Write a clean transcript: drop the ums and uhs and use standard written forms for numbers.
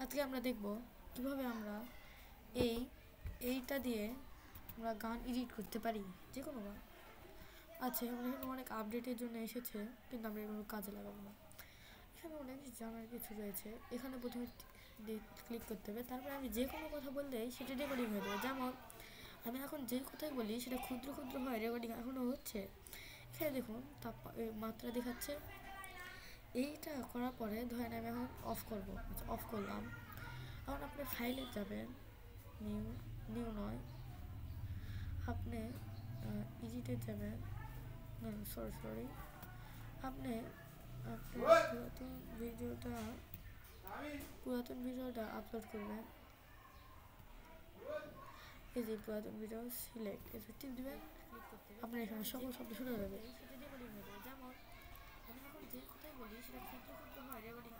আজকে আমরা দেখব কিভাবে আমরা এই এইটা দিয়ে আমরা গান এডিট করতে পারি, যে কোনো গান। আচ্ছা, আমরা এখানে অনেক আপডেটের জন্য এসেছে, কিন্তু আমরা এগুলো কাজে লাগাবো না। এখানে অনেক জানার কিছু রয়েছে। এখানে প্রথমে ক্লিক করতে হবে, তারপরে আমি যে কোনো কথা বললেই সেটা রেকর্ডিং হয়ে যাবে। যেমন আমি এখন যে কথাই বলি সেটা ক্ষুদ্র ক্ষুদ্র হয়, রেকর্ডিং এখনও হচ্ছে। এখানে দেখুন মাত্রা দেখাচ্ছে। এইটা করার পরে ধরেন আমি এখন অফ করবো। আচ্ছা, অফ করলাম। এখন আপনি ফাইলে যাবেন, নিউ নিউ নয়, আপনি ইজিটে যাবেন, না সরি, আপনি পুরাতন ভিডিওটা আপলোড করবেন। এই যে পুরাতন ভিডিও সিলেক্ট, এতে টিপ দেবেন, আপনার এখানে সকল শব্দ শুরু হয়ে যাবে। যেমন আমি এখন যে কথাই বলি সেটা ক্ষুদ্র ক্ষুদ্র হয়, রেকর্ডিং